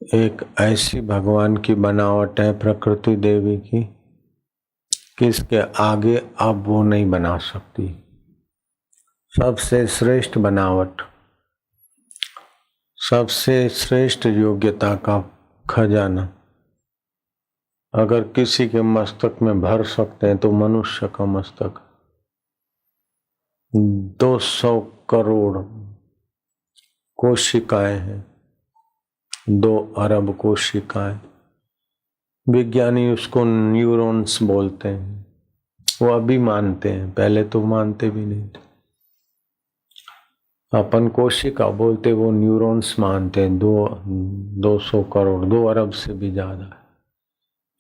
एक ऐसी भगवान की बनावट है प्रकृति देवी की कि इसके आगे अब वो नहीं बना सकती। सबसे श्रेष्ठ बनावट, सबसे श्रेष्ठ योग्यता का खजाना अगर किसी के मस्तक में भर सकते हैं तो मनुष्य का मस्तक 200 करोड़ कोशिकाएं हैं, 2 अरब कोशिकाएं। विज्ञानी उसको न्यूरॉन्स बोलते हैं। वो अभी मानते हैं, पहले तो मानते भी नहीं थे। अपन कोशिका बोलते, वो न्यूरॉन्स मानते हैं। 200 करोड़, 2 अरब से भी ज्यादा है।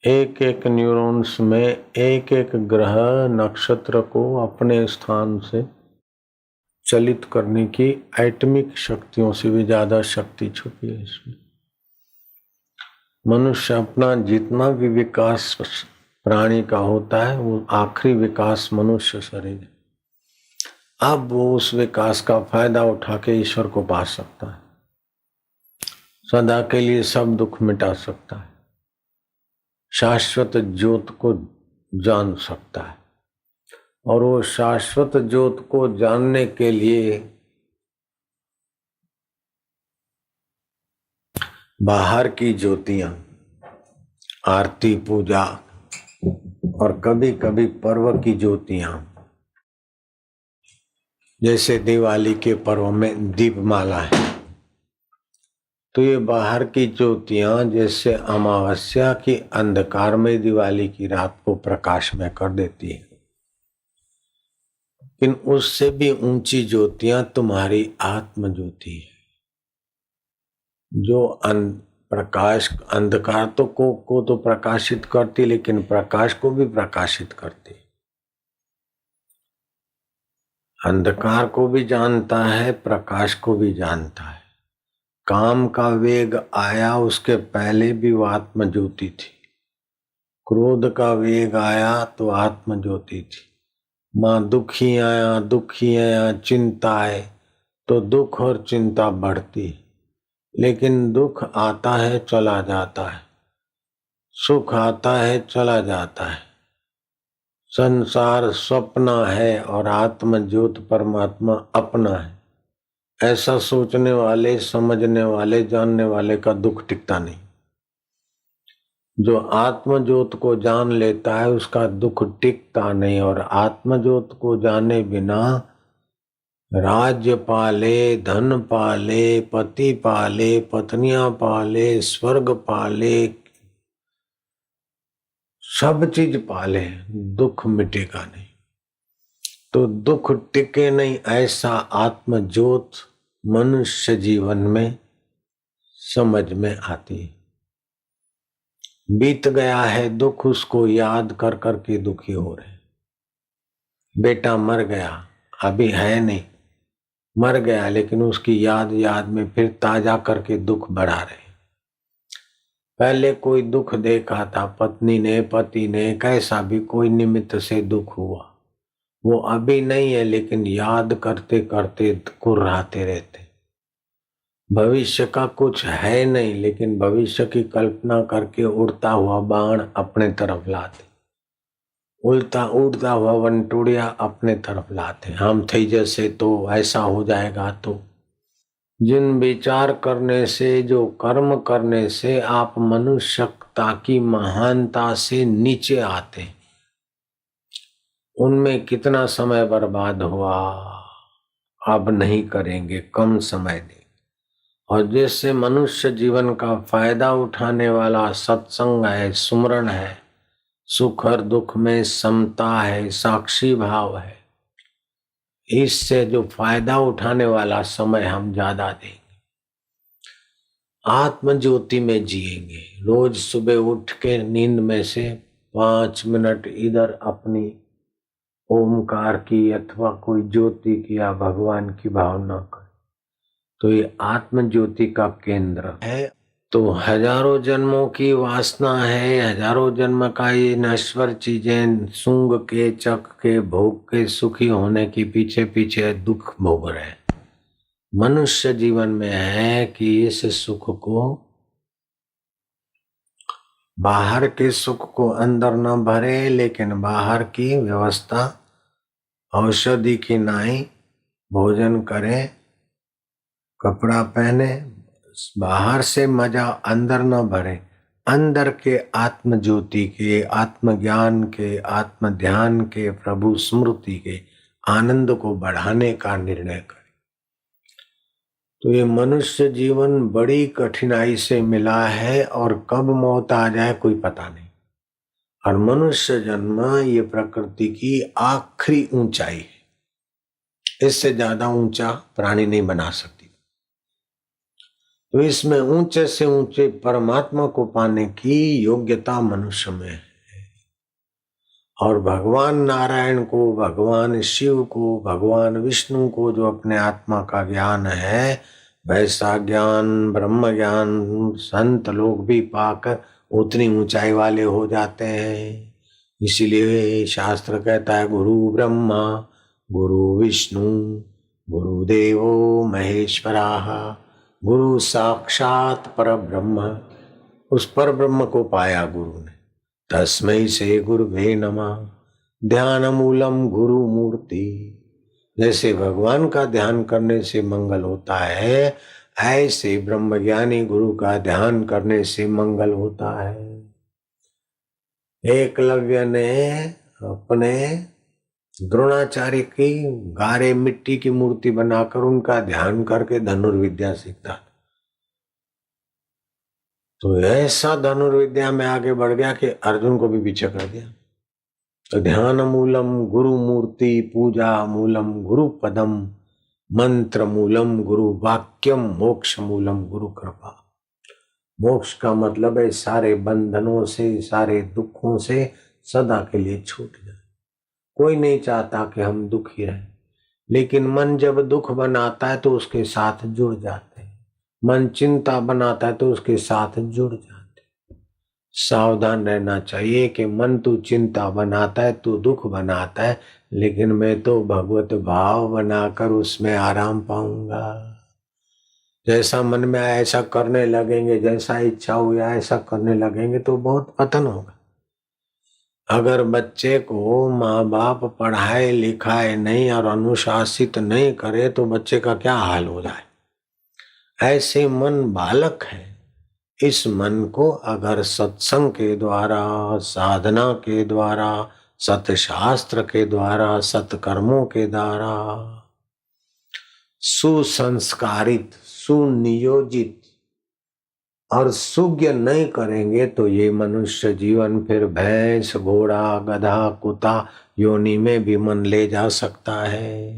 एक एक न्यूरॉन्स में एक एक ग्रह नक्षत्र को अपने स्थान से चलित करने की एटमिक शक्तियों से भी ज्यादा शक्ति छुपी है इसमें। मनुष्य अपना जितना भी विकास प्राणी का होता है, वो आखिरी विकास मनुष्य शरीर है। अब वो उस विकास का फायदा उठा के ईश्वर को पा सकता है, सदा के लिए सब दुख मिटा सकता है, शाश्वत ज्योत को जान सकता है। और वो शाश्वत ज्योत को जानने के लिए बाहर की ज्योतियां, आरती पूजा और कभी कभी पर्व की ज्योतियां, जैसे दिवाली के पर्व में दीपमाला है, तो ये बाहर की ज्योतियां जैसे अमावस्या की अंधकार में दिवाली की रात को प्रकाश में कर देती है, लेकिन उससे भी ऊंची ज्योतियां तुम्हारी आत्म ज्योति है, जो प्रकाश अंधकार को तो प्रकाशित करती, लेकिन प्रकाश को भी प्रकाशित करती। अंधकार को भी जानता है, प्रकाश को भी जानता है। काम का वेग आया, उसके पहले भी वो आत्म ज्योति थी। क्रोध का वेग आया तो आत्म ज्योति थी। मां दुखी आया चिंता है तो दुख और चिंता बढ़ती है, लेकिन दुख आता है चला जाता है, सुख आता है चला जाता है। संसार स्वप्न है और आत्म ज्योत परमात्मा अपना है। ऐसा सोचने वाले, समझने वाले, जानने वाले का दुख टिकता नहीं। जो आत्म ज्योत को जान लेता है उसका दुख टिकता नहीं। और आत्म ज्योत को जाने बिना राज्य पाले, धन पाले, पति पाले, पत्नियां पाले, स्वर्ग पाले, सब चीज पाले, दुख मिटेगा नहीं। तो दुख टिके नहीं, ऐसा आत्म ज्योत मनुष्य जीवन में समझ में आती है। बीत गया है दुख, उसको याद कर करके दुखी हो रहे। बेटा मर गया, अभी है नहीं, मर गया, लेकिन उसकी याद में फिर ताजा करके दुख बढ़ा रहे। पहले कोई दुख देखा था, पत्नी ने, पति ने, कैसा भी कोई निमित्त से दुख हुआ, वो अभी नहीं है, लेकिन याद करते करते कुर्राते रहते। भविष्य का कुछ है नहीं, लेकिन भविष्य की कल्पना करके उड़ता हुआ बाण अपने तरफ लाते, उड़ता हुआ वनटुड़िया अपने तरफ लाते। हम थे जैसे तो ऐसा हो जाएगा। तो जिन विचार करने से, जो कर्म करने से आप मनुष्यता की महानता से नीचे आते, उनमें कितना समय बर्बाद हुआ, अब नहीं करेंगे, कम समय दें। और जैसे मनुष्य जीवन का फायदा उठाने वाला सत्संग है, सुमरण है, सुख और दुख में समता है, साक्षी भाव है, इससे जो फायदा उठाने वाला समय हम ज्यादा देंगे, आत्म ज्योति में जिएंगे। रोज सुबह उठ के नींद में से 5 मिनट इधर अपनी ओमकार की अथवा कोई ज्योति की या भगवान की भावना कर, तो ये आत्म ज्योति का केंद्र है। तो हजारों जन्मों की वासना है, हजारों जन्म का ये नश्वर चीजें सूंघ के, चख के, भोग के सुखी होने की पीछे पीछे दुख भोग रहे। मनुष्य जीवन में है कि इस सुख को बाहर के सुख को अंदर न भरे, लेकिन बाहर की व्यवस्था औषधि की नाई भोजन करे, कपड़ा पहने, बाहर से मजा अंदर न भरे, अंदर के आत्म ज्योति के, आत्म ज्ञान के, आत्म ध्यान के, प्रभु स्मृति के आनंद को बढ़ाने का निर्णय करे। तो ये मनुष्य जीवन बड़ी कठिनाई से मिला है और कब मौत आ जाए कोई पता नहीं। और मनुष्य जन्म ये प्रकृति की आखिरी ऊंचाई है, इससे ज्यादा ऊंचा प्राणी नहीं बना सकती। तो इसमें ऊंचे से ऊंचे परमात्मा को पाने की योग्यता मनुष्य में है। और भगवान नारायण को, भगवान शिव को, भगवान विष्णु को जो अपने आत्मा का ज्ञान है, वैसा ज्ञान ब्रह्म ज्ञान संत लोग भी पाकर उतनी ऊंचाई वाले हो जाते हैं। इसीलिए शास्त्र कहता है गुरु ब्रह्मा गुरु विष्णु गुरुदेवो महेश्वराः, गुरु साक्षात पर ब्रह्म। उस पर ब्रह्म को पाया गुरु ने, तस्मै से गुरुवे नमः। ध्यान मूलम गुरु मूर्ति। जैसे भगवान का ध्यान करने से मंगल होता है, ऐसे ब्रह्मज्ञानी गुरु का ध्यान करने से मंगल होता है। एकलव्य ने अपने द्रोणाचार्य की गारे मिट्टी की मूर्ति बनाकर उनका ध्यान करके धनुर्विद्या सीखता, तो ऐसा धनुर्विद्या में आगे बढ़ गया कि अर्जुन को भी पीछे कर दिया। तो ध्यान मूलम गुरु मूर्ति, पूजा मूलम गुरु पदम, मंत्र मूलम गुरु वाक्यम, मोक्ष मूलम गुरु कृपा। मोक्ष का मतलब है सारे बंधनों से, सारे दुखों से सदा के लिए छूट जाए। कोई नहीं चाहता कि हम दुखी रहें, लेकिन मन जब दुख बनाता है तो उसके साथ जुड़ जाते हैं। मन चिंता बनाता है तो उसके साथ जुड़ जाते हैं। सावधान रहना चाहिए कि मन तू चिंता बनाता है, तू दुख बनाता है, लेकिन मैं तो भगवत भाव बनाकर उसमें आराम पाऊंगा। जैसा मन में आया ऐसा करने लगेंगे, जैसा इच्छा हुआ ऐसा करने लगेंगे तो बहुत पतन होगा। अगर बच्चे को माँ बाप पढ़ाए लिखाए नहीं और अनुशासित नहीं करे तो बच्चे का क्या हाल हो जाए। ऐसे मन बालक है, इस मन को अगर सत्संग के द्वारा, साधना के द्वारा, सतशास्त्र के द्वारा, सत्कर्मों के द्वारा सुसंस्कारित, सुनियोजित और सुज्ञ नहीं करेंगे तो ये मनुष्य जीवन फिर भैंस घोड़ा गधा कुत्ता योनि में भी मन ले जा सकता है।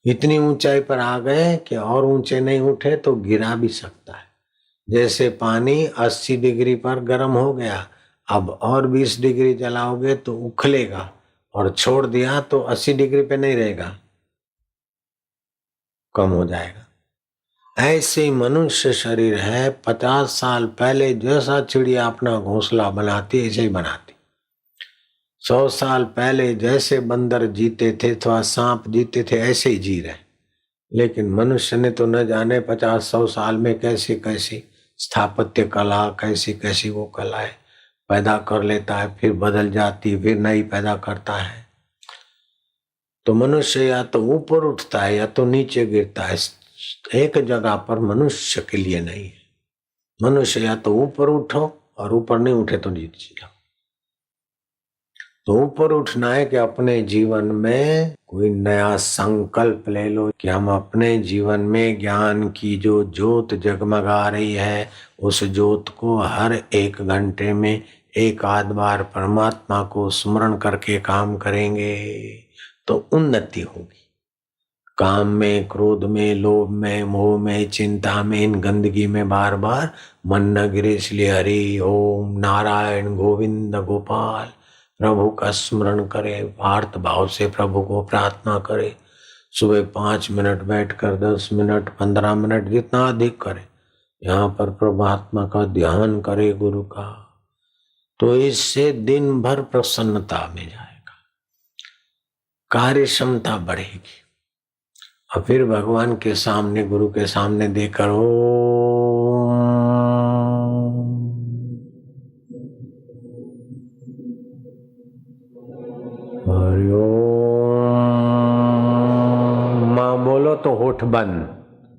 इतनी ऊंचाई पर आ गए कि और ऊंचे नहीं उठे तो गिरा भी सकता है। जैसे पानी 80 डिग्री पर गर्म हो गया, अब और 20 डिग्री जलाओगे तो उखलेगा, और छोड़ दिया तो 80 डिग्री पे नहीं रहेगा, कम हो जाएगा। ऐसे मनुष्य शरीर है, 50 साल पहले जैसा चिड़िया अपना घोंसला बनाती ऐसे ही बनाती। 100 साल पहले जैसे बंदर जीते थे अथवा सांप जीते थे ऐसे ही जी रहे। लेकिन मनुष्य ने तो न जाने 50-100 साल में कैसी कैसी स्थापत्य कला, कैसी कैसी वो कलाएं पैदा कर लेता है, फिर बदल जाती है, फिर नई पैदा करता है। तो मनुष्य या तो ऊपर उठता है या तो नीचे गिरता है। एक जगह पर मनुष्य के लिए नहीं है। मनुष्य या तो ऊपर उठो और ऊपर नहीं उठे तो नीचे जाओ। तो ऊपर उठना है कि अपने जीवन में कोई नया संकल्प ले लो कि हम अपने जीवन में ज्ञान की जो ज्योत जगमगा रही है, उस ज्योत को हर 1 घंटे में 1 आध बार परमात्मा को स्मरण करके काम करेंगे तो उन्नति होगी। काम में, क्रोध में, लोभ में, मोह में, चिंता में, इन गंदगी में बार बार मन न गिरे। इसलिए हरि ओम नारायण गोविंद गोपाल प्रभु का स्मरण करे, आर्त भाव से प्रभु को प्रार्थना करे। सुबह 5 मिनट बैठकर 10 मिनट 15 मिनट जितना अधिक करे, यहाँ पर परमात्मा का ध्यान करे, गुरु का, तो इससे दिन भर प्रसन्नता में जाएगा, कार्य क्षमता बढ़ेगी। और फिर भगवान के सामने, गुरु के सामने देकर ओम होठ बंद,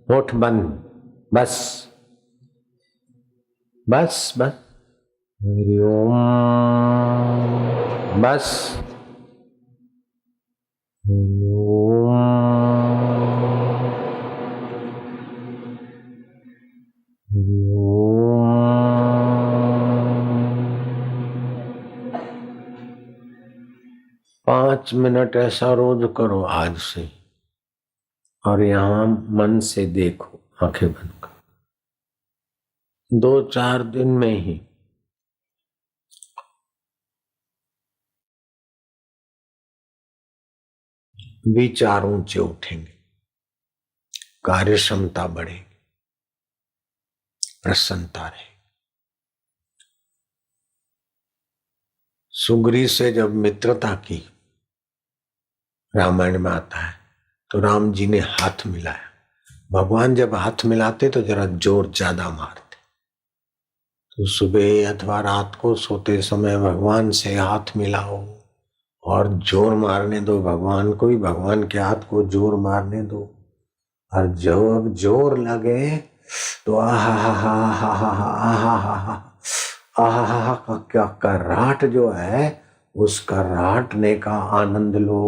होठ बंद, बस बस बस। हरि ओम, बस। हरि ओम, हरि ओम। 5 मिनट ऐसा रोज करो आज से, और यहां मन से देखो, आंखें बंद कर। 2-4 दिन में ही विचार ऊंचे उठेंगे, कार्य क्षमता बढ़ेगी, प्रसन्नता रहेगी। सुग्रीव से जब मित्रता की, रामायण में आता है, तो राम जी ने हाथ मिलाया। भगवान जब हाथ मिलाते तो जरा जोर ज्यादा मारते। तो सुबह अथवा रात को सोते समय भगवान से हाथ मिलाओ और जोर मारने दो भगवान को ही, भगवान के हाथ को जोर मारने दो। और जब जोर लगे तो आहा हा हा हा हा हा हा आहा का क्या कर्राट जो है, उस कर्राटने का आनंद लो।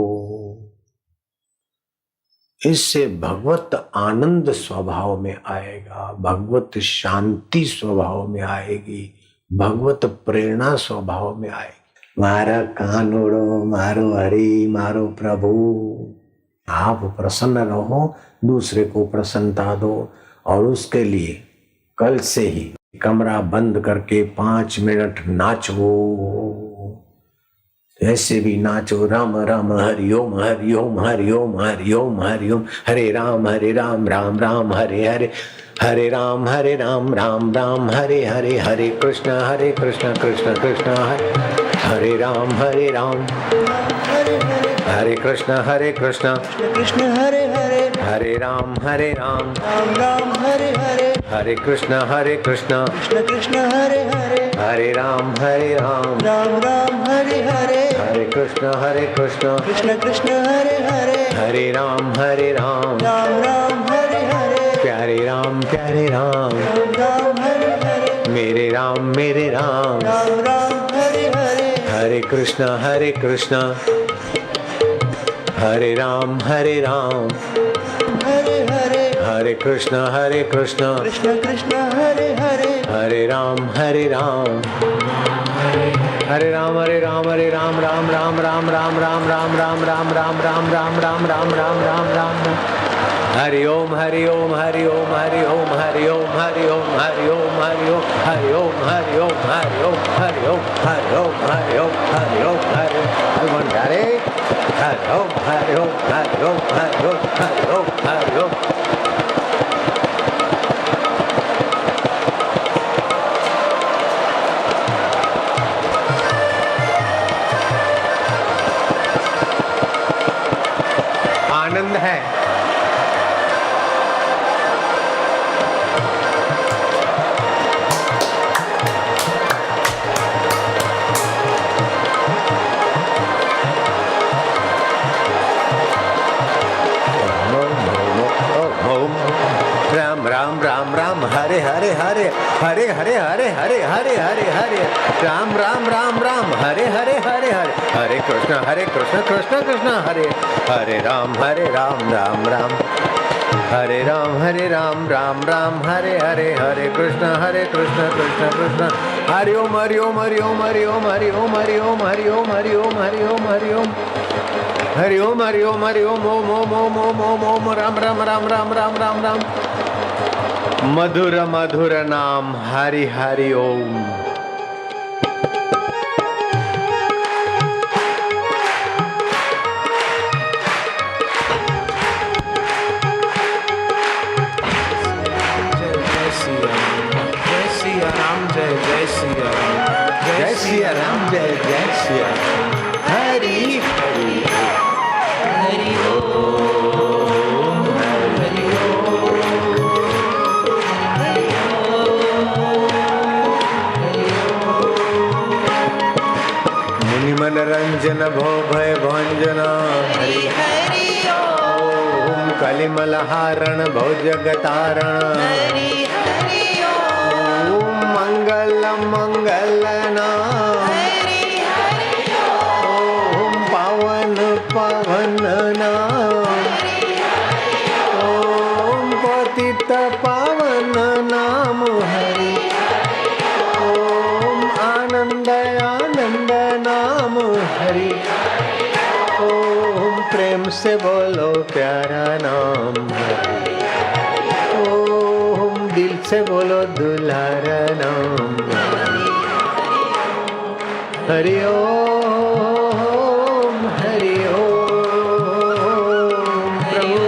इससे भगवत आनंद स्वभाव में आएगा, भगवत शांति स्वभाव में आएगी, भगवत प्रेरणा स्वभाव में आएगी। मारा कानूड़ो मारो हरि मारो प्रभु। आप प्रसन्न रहो, दूसरे को प्रसन्नता दो। और उसके लिए कल से ही कमरा बंद करके 5 मिनट नाचो। ऐसे भी नाचो, राम राम हरि ओम हरि ओम हरि ओम हरि ओम हरि ओम, हरे राम राम राम हरे हरे, हरे राम राम राम हरे हरे, हरे कृष्ण कृष्ण कृष्ण हरे राम हरे कृष्ण कृष्ण हरे हरे, हरे राम राम राम हरे हरे, हरे कृष्ण कृष्ण कृष्ण हरे हरे, हरे राम राम राम हरे हरे, हरे कृष्ण कृष्ण कृष्ण हरे हरे, हरे राम राम राम हरे हरे, प्यारे राम राम हरे हरे, मेरे राम राम राम हरे हरे, हरे कृष्ण हरे राम हरे हरे, हरे कृष्ण कृष्ण कृष्ण हरे हरे, हरे राम हरे राम हरे राम राम राम राम राम राम राम राम राम राम राम राम राम राम राम राम राम, हरि ओम हरि ओम हरि ओम हरि ओम हरि ओम हरि ओम हरि ओम हरि ओम हरि ओम हरि ओम हरि ओम हरि ओम हरि ओम हरि ओम हरि ओम हरि ओम हरे हरि ओम हरि ओम हरि ओम हरि ओम हरि ओम हरि ओम। आनंद है। राम राम राम हरे हरे हरे हरे हरे हरे हरे हरे हरे हरे, राम राम राम राम हरे हरे हरे हरे, हरे कृष्ण कृष्ण कृष्ण हरे, हरे राम राम राम हरे राम राम राम हरे हरे, हरे कृष्ण कृष्ण कृष्ण हरि ओम हरि ओम हरि ओम हरि ओम हरि ओम हरि ओम हरि ओम हरि ओम हरि ओम हरि ओम हरि ओम हरि ओम हरि ओम ओम ओम ओम ओम ओम ओम राम राम राम राम राम राम राम, मधुर मधुर नाम हरि हरि ओम। जय सिया राम जय सिया राम, जय सिया राम जय सिया, हरि हरि हरि ओम हरि मुनि मनरंजन भो भय भंजना, हरि हरि ओम कलि जय मलहारण भव जगतारण हरि हरि ओम मंगल मंगल नाम हरि हरि ओम पावन पावन नाम ओम पतित पावन नाम हरि ओम आनंद आनंद नाम हरि ओम प्रेम से बोलो प्यारा नाम हरि ओम दिल से बोलो दुलारा नाम हरि ओम प्रभु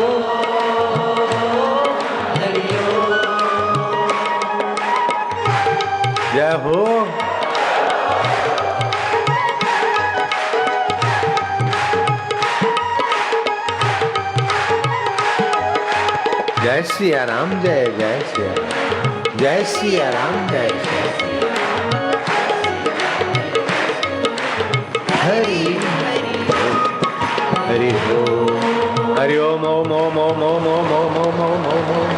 जय हो। जय सिया राम जय जय सिया राम जय सिया राम जय हरि हरि हरि ओम ओम ओम ओम ओम ओम ओम ओम ओम ओम ओम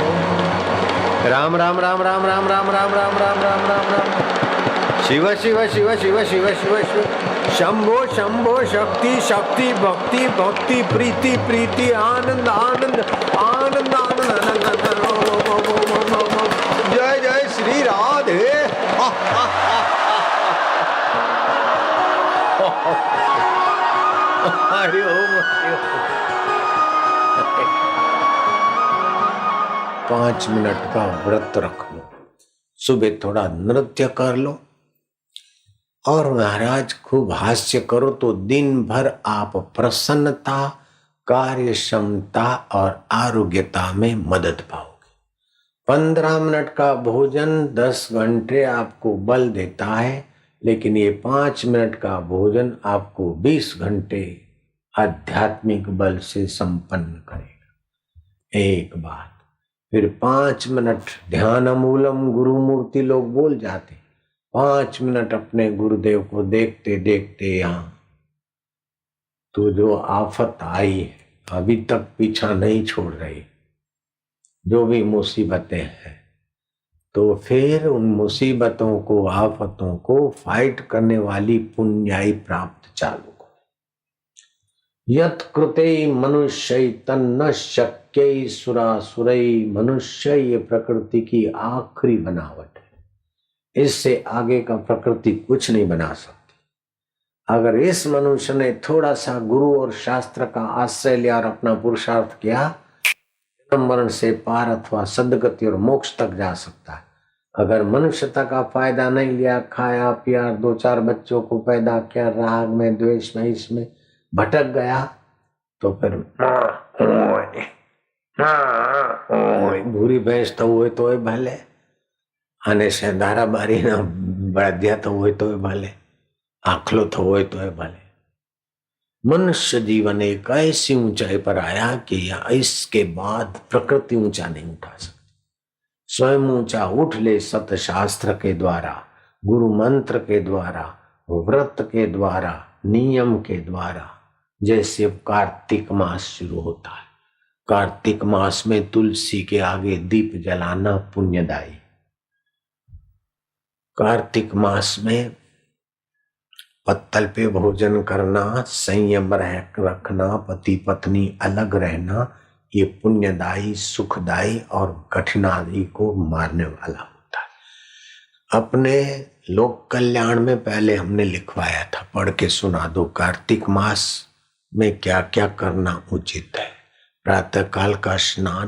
राम राम राम राम राम राम राम राम राम राम राम राम शिव शिव शिव शिव शिव शिव शिव शंभो शंभो शक्ति शक्ति भक्ति भक्ति प्रीति प्रीति आनंद आनंद आनंद आनंद जय जय श्री राधे। हरि ओम 5 मिनट का व्रत रख लो, सुबह थोड़ा नृत्य कर लो और महाराज खूब हास्य करो तो दिन भर आप प्रसन्नता कार्य क्षमता और आरोग्यता में मदद पाओगे। 15 मिनट का भोजन 10 घंटे आपको बल देता है, लेकिन ये 5 मिनट का भोजन आपको 20 घंटे आध्यात्मिक बल से संपन्न करेगा। एक बात, फिर 5 मिनट ध्यान मूलम गुरु मूर्ति लोग बोल जाते, 5 मिनट अपने गुरुदेव को देखते देखते यहाँ तो जो आफत आई है अभी तक पीछा नहीं छोड़ रही, जो भी मुसीबतें हैं, तो फिर उन मुसीबतों को आफतों को फाइट करने वाली पुण्याई प्राप्त चालू करो। यत् कृते मनुष्य तन्न शक्य सुरासुरई, मनुष्य ये प्रकृति की आखिरी बनावट है, इससे आगे का प्रकृति कुछ नहीं बना सकती। अगर इस मनुष्य ने थोड़ा सा गुरु और शास्त्र का आश्रय लिया और अपना पुरुषार्थ किया, जन्म मरण से पार अथवा सद्गति और मोक्ष तक जा सकता है। अगर मनुष्यता का फायदा नहीं लिया, खाया पिया, 2-4 बच्चों को पैदा किया, राग में द्वेष में इसमें भटक गया, तो फिर भूरी भैंस तो हुए तो भले, आने से दारा बारी ना बढ़ दिया तो हुए तो भले, आखलो तो हुए तो भले। मनुष्य जीवन एक ऐसी ऊंचाई पर आया कि इसके बाद प्रकृति ऊंचा नहीं उठा सकती। स्वयं ऊंचा उठ ले सतशास्त्र के द्वारा, गुरु मंत्र के द्वारा, व्रत के द्वारा, नियम के द्वारा। जैसे कार्तिक मास शुरू होता है, कार्तिक मास में तुलसी के आगे दीप जलाना पुण्यदायी। कार्तिक मास में पत्तल पे भोजन करना, संयम रखना, पति पत्नी अलग रहना, ये पुण्यदायी सुखदायी और कठिनाई को मारने वाला होता है। अपने लोक कल्याण में पहले हमने लिखवाया था, पढ़ के सुना दो। कार्तिक मास में क्या क्या करना उचित है। प्रातः काल का स्नान,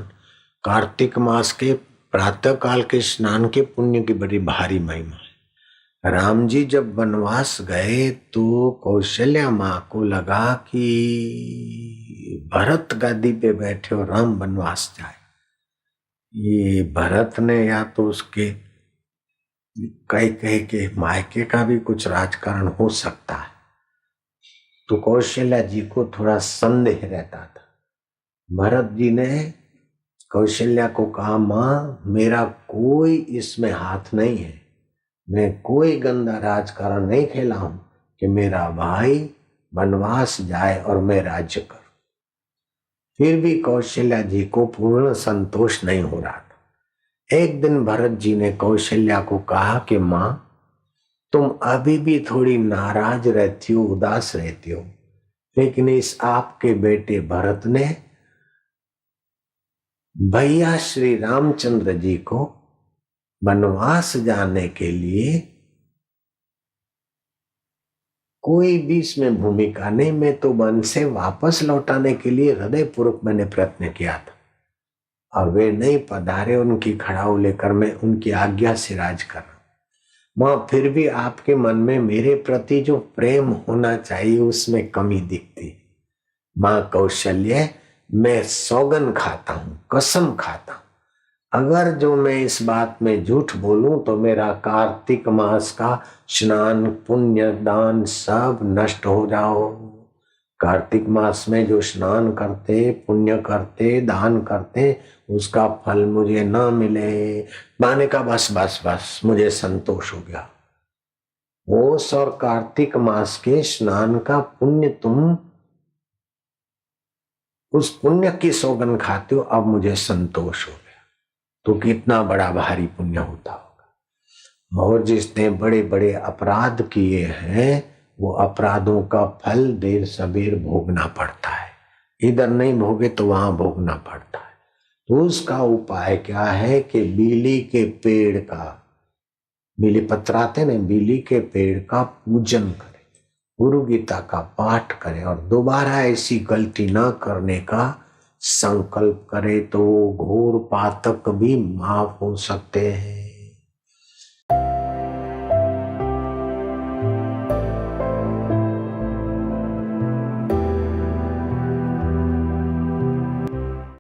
कार्तिक मास के प्रातः काल के स्नान के पुण्य की बड़ी भारी महिमा है। राम जी जब वनवास गए तो कौशल्या माँ को लगा कि भरत गादी पे बैठे और राम वनवास जाए। ये भरत ने या तो उसके कई के मायके का भी कुछ राजकारण हो सकता है, तो कौशल्या जी को थोड़ा संदेह रहता था। भरत जी ने कौशल्या को कहा, माँ मेरा कोई इसमें हाथ नहीं है, मैं कोई गंदा राजकारण नहीं खेला हूं कि मेरा भाई वनवास जाए और मैं राज्य करूं। फिर भी कौशल्या जी को पूर्ण संतोष नहीं हो रहा था। एक दिन भरत जी ने कौशल्या को कहा कि माँ, तुम अभी भी थोड़ी नाराज रहती हो, उदास रहती हो, लेकिन इस आपके बेटे भरत ने भैया श्री रामचंद्र जी को वनवास जाने के लिए कोई भी इसमें भूमिका नहीं, मैं तो वन से वापस लौटाने के लिए हृदयपूर्वक मैंने प्रयत्न किया था और वे नहीं पधारे। उनकी खड़ाऊ लेकर मैं उनकी आज्ञा से राज कर रहा हूं। वहां फिर भी आपके मन में मेरे प्रति जो प्रेम होना चाहिए उसमें कमी दिखती। माँ कौशल्य, मैं सौगन खाता हूं, कसम खाता हूं, अगर जो मैं इस बात में झूठ बोलूं तो मेरा कार्तिक मास का स्नान, पुण्य, दान सब नष्ट हो जाओ। कार्तिक मास में जो स्नान करते, पुण्य करते, दान करते, उसका फल मुझे न मिले। माने का बस बस बस मुझे संतोष हो गया। ओस और कार्तिक मास के स्नान का पुण्य, तुम उस पुण्य की सौगन खाते हो, अब मुझे संतोष हो गया। तो कितना बड़ा भारी पुण्य होता होगा। और जिसने बड़े बड़े अपराध किए हैं वो अपराधों का फल देर सबेर भोगना पड़ता है। इधर नहीं भोगे तो वहां भोगना पड़ता है। तो उसका उपाय क्या है कि बीली के पेड़ का, बीली पत्राते ने, बीली के पेड़ का पूजन करे, गुरु गीता का पाठ करे और दोबारा ऐसी गलती न करने का संकल्प करे तो घोर पातक भी माफ हो सकते हैं।